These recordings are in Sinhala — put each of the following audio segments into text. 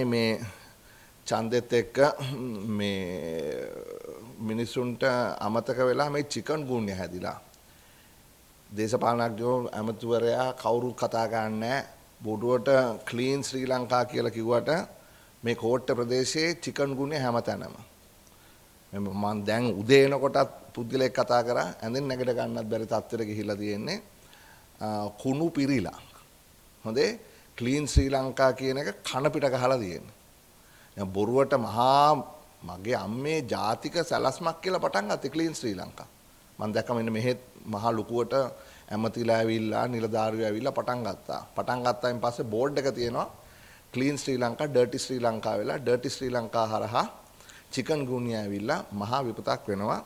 මේ ඡන්දෙත් එක්ක මේ මිනිසුන්ට අමතක වෙලා මේ චිකන් ගුන්‍ය හැදිලා දේශපාලනඥයෝ ඇමතිවරයා කවුරුත් කතා ගන්නෑ බොඩුවට ක්ලීන් ශ්‍රී ලංකා කියලා කිව්වට මේ කෝට්ටේ ප්‍රදේශයේ චිකන් ගුන්‍ය හැමතැනම මම දැන් උදේ එනකොටත් පුද්ගලයෙක් කතා කරා ඇඳෙන් නැගිට ගන්නත් බැරි තත්ත්වෙට ගිහිල්ලා තියෙන්නේ කුණු පිරීලා හොඳේ ක්ලීන් ශ්‍රී ලංකා කියන එක කන පිට ගහලා තියෙන්නේ බොරුවට මහා මගේ අම්මේ ජාතික සැලැස්මක් කියලා පටන් ගත්තේ ක්ලීන් ශ්‍රී ලංකා. මම දැක්කම මෙන්න මෙහෙත් මහා ලුකුවට ඇමතිලා ඇවිල්ලා නිලධාරියෝ ඇවිල්ලා පටන් ගත්තා. පටන් ගත්තායින් පස්සේ බෝඩ් එක තියෙනවා ක්ලීන් ශ්‍රී ලංකා, ඩර්ටි ශ්‍රී ලංකා වෙලා ඩර්ටි ශ්‍රී ලංකා හරහා චිකන් ගුන්‍ය ඇවිල්ලා මහා විපතක් වෙනවා.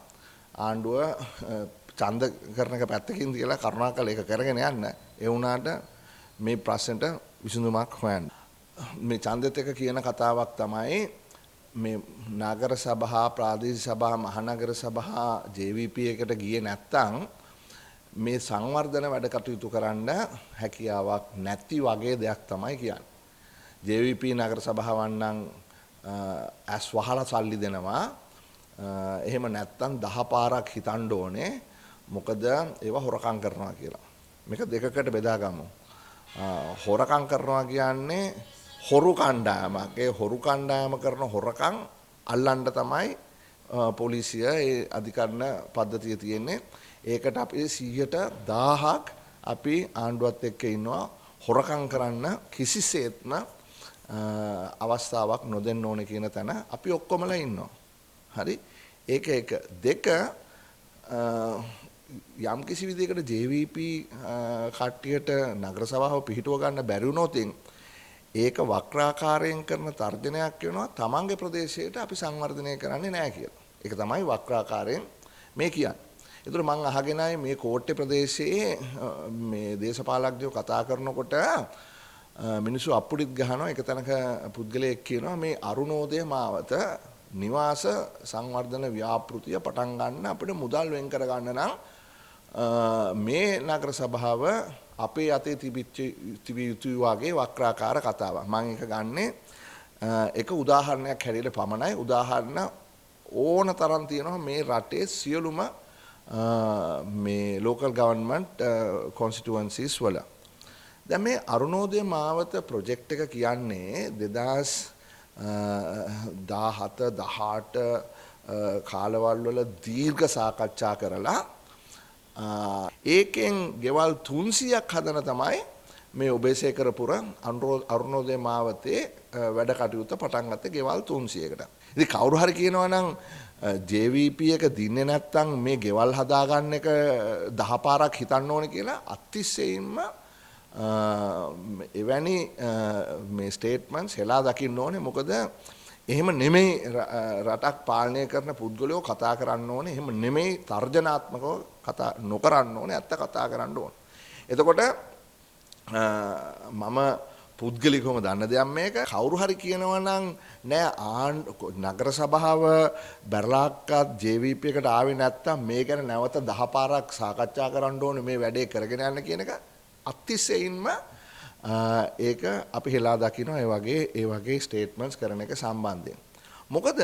ආණ්ඩුව ඡන්ද කරන එක පැත්තකින් තියලා කරුණාකර ඒක කරගෙන යන්න. ඒ වුණාට මේ ප්‍රශ්නෙට විසඳුමක් හොයන්න. මේ ඡන්දෙත් එක කියන කතාවක් තමයි මේ නගර සභා ප්‍රාදේශීය සභා මහනගර සභා JVP එකට ගියේ නැත්තම් මේ සංවර්ධන වැඩ කටයුතු කරන්න හැකියාවක් නැති වගේ දෙයක් තමයි කියන්නේ. JVP නගර සභාවන් නම් ඇස් වහලා සල්ලි දෙනවා. එහෙම නැත්තම් 10 පාරක් හිතන්න ඕනේ. මොකද ඒවා හොරකම් කරනවා කියලා. මේක දෙකකට බෙදා ගමු. හොරකම් කරනවා කියන්නේ හොරු කණ්ඩායමක්. ඒ හොරු කණ්ඩායම කරන හොරකම් අල්ලන්න තමයි පොලිසිය ඒ අධිකරණ පද්ධතිය තියෙන්නේ. ඒකට අපි 100%ක් අපි ආණ්ඩුවත් එක්ක ඉන්නවා. හොරකම් කරන්න කිසිසේත්ම අවස්ථාවක් නොදෙන්න ඕනේ කියන තැන අපි ඔක්කොමලා ඉන්නවා. හරි? ඒක එක. දෙක යම් කිසි විදිහකට JVP කට්ටියට නගර සභාව පිහිටුව ගන්න බැරි වුණොත් ඒක වක්‍රාකාරයෙන් කරන තර්ජනයක් වෙනවා තමන්ගේ ප්‍රදේශයට අපි සංවර්ධනය කරන්නේ නැහැ කියලා. ඒක තමයි වක්‍රාකාරයෙන් මේ කියන්නේ. ඒතර මම අහගෙනයි මේ කෝට්ටේ ප්‍රදේශයේ මේ දේශපාලඥයෝ කතා කරනකොට මිනිස්සු අප්පුඩිත් ගහනවා. එක තැනක පුද්ගලයෙක් කියනවා මේ අරුණෝදය මාවත නිවාස සංවර්ධන ව්‍යාපෘතිය පටන් ගන්න අපිට මුදල් වෙන් කර ගන්න නම් මේ නගර සභාව අපේ අතේ තිබිය යුතුයි වගේ වක්‍රාකාර කතාවක්. මම ඒක ගන්නේ එක උදාහරණයක් හැටියට පමණයි. උදාහරණ ඕන තරම් තියෙනවා මේ රටේ සියලුම මේ local government constituencies වල. දැන් මේ අරුණෝදය මාවත ප්‍රොජෙක්ට් එක කියන්නේ 2017 18 කාලවල වල දීර්ඝ සාකච්ඡා කරලා ඒකෙන් ගෙවල් 300ක් හදන තමයි මේ ඔබේසේකරපුර අරුණෝදය මාවතේ වැඩ කටයුත්ත පටන් ගත්තේ ගෙවල් 300කට. ඉතින් කවුරු හරි කියනවා නම් JVP එක දින්නේ නැත්තම් මේ ගෙවල් හදාගන්න එක 10 පාරක් හිතන්න ඕනේ කියලා අතිශයින්ම එවැනි මේ ස්ටේට්මන්ට්ස් හෙලා දකින්න ඕනේ. මොකද එහෙම නෙමෙයි රටක් පාලනය කරන පුද්ගලයෝ කතා කරන්න ඕනේ. එහෙම නෙමෙයි තර්ජනාත්මකව කතා නොකරන්න ඕනේ. ඇත්ත කතා කරන්න ඕනේ. එතකොට මම පුද්ගලිකවම දන්න දෙයක් මේක. කවුරු හරි කියනවා නම් නෑ නගර සභාව බැරලාක්කත් JVP එකට ආවේ නැත්තම් මේ ගැන නැවත 10 පාරක් සාකච්ඡා කරන්න ඕනේ මේ වැඩේ කරගෙන යන්න කියන එක අතිශයින්ම ඒක අපි හෙලා දකිනවා ඒ වගේ ස්ටේට්මන්ට්ස් කරන එක සම්බන්ධයෙන්. මොකද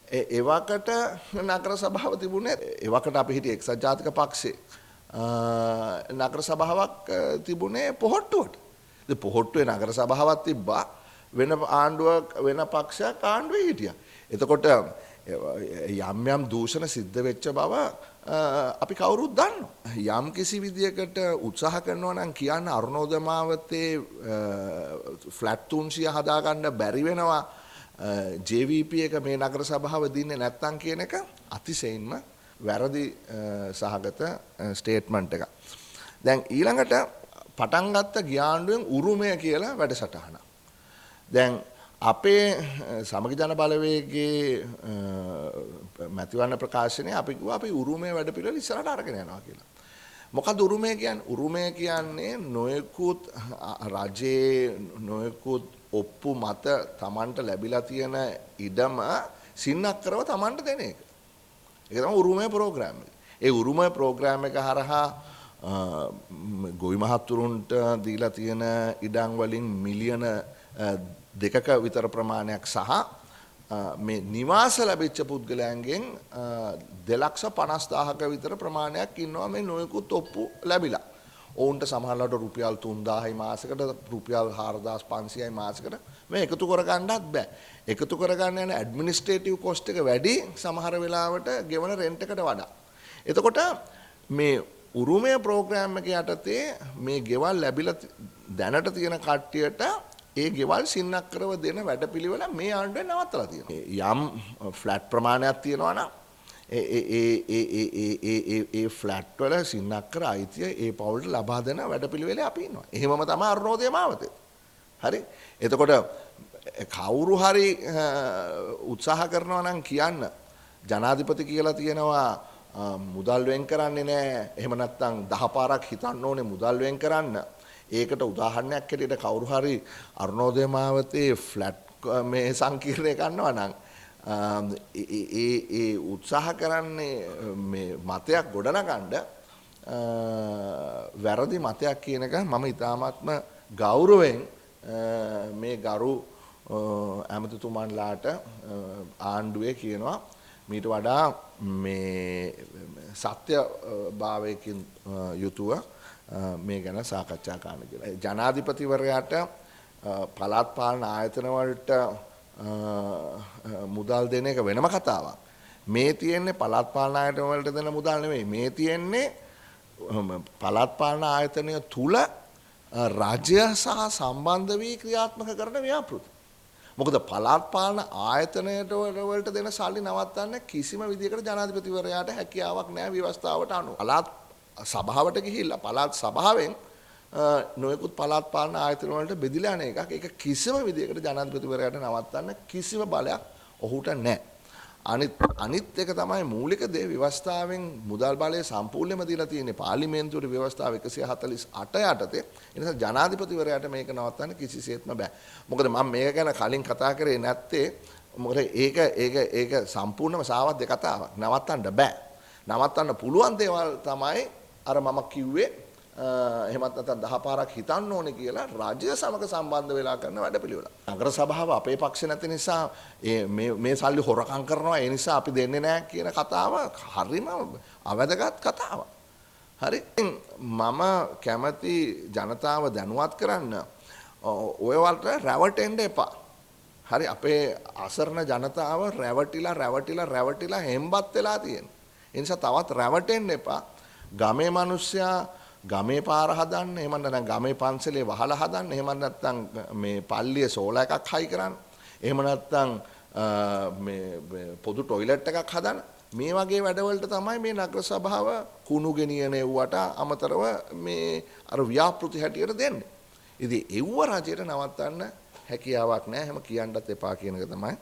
එවකට නගර සභාව තිබුණේ එවකට අපි හිටියේ එක්සත් ජාතික පක්ෂේ නගර සභාවක් තිබුණේ පොහොට්ටුවට. ඉතින් පොහොට්ටුවේ නගර සභාවක් තිබ්බා වෙන ආණ්ඩුවක් වෙන පක්ෂයක් ආණ්ඩුවේ හිටියා. එතකොට යම් යම් දූෂණ සිද්ධ වෙච්ච බව අපි කවුරුත් දන්නවා. යම් කිසි විදියකට උත්සාහ කරනවා නම් කියන්න අරුණෝදය මාවතේ ෆ්ලැට් 300 හදාගන්න බැරි වෙනවා JVP එක මේ නගර සභාව දින්නේ නැත්තම් කියන එක අතිශයින්ම වැරදි සහගත ස්ටේට්මන්ට් එකක්. දැන් ඊළඟට පටන් ගත්ත ගියාණ්ඩුවෙන් උරුමය කියලා වැඩසටහන. දැන් අපේ සමගි ජන බලවේගයේ මැතිවරණ ප්‍රකාශනයේ අපි කිව්වා අපි උරුමයේ වැඩ පිළිවෙල ඉස්සරහට අරගෙන යනවා කියලා. මොකද උරුමය කියන්නේ? උරුමය කියන්නේ නොයෙකුත් රජයේ නොයෙකුත් ඔප්පු මත Tamanට ලැබිලා තියෙන ඉඩම සින්නක් කරව Tamanට දෙන එක. ඒක තමයි උරුමය ප්‍රෝග්‍රෑම් එක. ඒ උරුමය ප්‍රෝග්‍රෑම් එක හරහා ගොවි මහත්තුරුන්ට දීලා තියෙන ඉඩම් වලින් මිලියන දෙකක විතර ප්‍රමාණයක් සහ මේ නිවාස ලැබිච්ච පුද්ගලයන්ගෙන් 2,50,000ක විතර ප්‍රමාණයක් ඉන්නවා මේ නොයෙකුත් ඔප්පු ලැබිලා. ඔවුන්ට සමහරවිට රුපියල් 3,000යි මාසෙකට රුපියල් 4,500යි මාසෙකට මේ එකතු කරගන්නත් බෑ. එකතු කරගන්න යන ඇඩ්මිනිස්ට්‍රේටිව් කොස්ට් එක වැඩි සමහර වෙලාවට ගෙවන රෙන්ට් එකට වඩා. එතකොට මේ උරුමය ප්‍රෝග්‍රෑම් එක යටතේ මේ ගෙවල් ලැබිලා දැනට තියෙන කට්ටියට ඒ ගෙවල් සින්නක්කරව දෙන වැඩපිළිවෙල මේ ආණ්ඩුවෙන් නවත්තලා තියෙනවා. යම් ෆ්ලැට් ප්‍රමාණයක් තියෙනවා නම් ඒ ෆ්ලැට් වල සින්නක්කර අයිතිය ඒ පවුලට ලබා දෙන වැඩපිළිවෙලේ අපි ඉන්නවා. එහෙමම තමයි අරුණෝදය මාවතේ. හරි? එතකොට කවුරු හරි උත්සාහ කරනවා නම් කියන්න ජනාධිපති කියලා තියෙනවා මුදල් වෙන් කරන්නේ නැහැ. එහෙම නැත්නම් 10 පාරක් හිතන්න ඕනේ මුදල් වෙන් කරන්න. ඒකට උදාහරණයක් හැටියට කවුරු හරි අරුණෝදය මාවතේ ෆ්ලැට් මේ සංකීර්ණය කරනවා නම් ඒ උත්සාහ කරන්නේ මේ මතයක් ගොඩනගන්න වැරදි මතයක් කියන එක මම ඉතාමත්ම ගෞරවයෙන් මේ ගරු ඇමතිතුමන්ලාට ආණ්ඩුවේ කියනවා මීට වඩා මේ සත්‍ය භාවයකින් යුතුව මේ ගැන සාකච්ඡා කරන්න කියලා. ජනාධිපතිවරයාට පළාත් පාලන ආයතන වලට මුදල් දෙන එක වෙනම කතාවක්. මේ තියෙන්නේ පළාත් පාලන ආයතන වලට දෙන මුදල් නෙමෙයි. මේ තියෙන්නේ පළාත් පාලන ආයතනය තුල රාජ්‍ය සහ සම්බන්ධ වී ක්‍රියාත්මක කරන ව්‍යාපෘති. මොකද පළාත් පාලන ආයතනයට වලට දෙන සල්ලි නවත්තන්න කිසිම විදිහකට ජනාධිපතිවරයාට හැකියාවක් නැහැ ව්‍යවස්ථාවට අනුව. පළාත් සභාවට ගිහිල්ලා පළාත් සභාවෙන් නොයෙකුත් පළාත් පාලන ආයතන වලට බෙදිලා යන එකක්. ඒක කිසිම විදිහකට ජනාධිපතිවරයාට නවත්තන්න කිසිම බලයක් ඔහුට නැහැ. අනිත් එක තමයි මූලික දේ ව්‍යවස්ථාවෙන් මුදල් බලය සම්පූර්ණයෙන්ම දීලා තියෙන්නේ පාර්ලිමේන්තුවේ ව්‍යවස්ථාව 148 යටතේ. ඒ නිසා ජනාධිපතිවරයාට මේක නවත්තන්න කිසිසේත්ම බෑ. මොකද මම මේක ගැන කලින් කතා කරේ නැත්තේ මොකද ඒක සම්පූර්ණම සාවද්ද කතාවක්. නවත්තන්න බෑ. නවත්තන්න පුළුවන් දේවල් තමයි අර මම කිව්වේ එහෙමත් නැත්නම් 10 පාරක් හිතන්න ඕනේ කියලා රාජ්‍ය සමග සම්බන්ධ වෙලා කරන වැඩපිළිවෙල. නගර සභාව අපේ පක්ෂ නැති නිසා මේ සල්ලි හොරකම් කරනවා ඒ නිසා අපි දෙන්නේ නැහැ කියන කතාව හරිම අවදගත් කතාවක්. හරි. මම කැමති ජනතාව දැනුවත් කරන්න ඔය වලට රැවටෙන්න එපා. හරි අපේ අසරණ ජනතාව රැවටිලා හෙම්බත් වෙලා තියෙනවා. ඒ නිසා තවත් රැවටෙන්න එපා. ගමේ මිනිස්සයා ගමේ පාර හදන්න, එහෙම නැත්නම් ගමේ පන්සලේ වහල හදන්න, එහෙම නැත්නම් මේ පල්ලියේ සෝලා එකක් හයි කරන්න, එහෙම නැත්නම් මේ පොදු টয়ලට් එකක් හදන්න. මේ වගේ වැඩවලට තමයි මේ නගර සභාව කුණු ගෙනියන එව්වට අමතරව මේ අර ව්‍යාපෘති හැටියට දෙන්නේ. ඉතින් එව්ව රජයට නවත්තන්න හැකියාවක් නැහැ. එහෙම කියන්නත් එපා කියන එක තමයි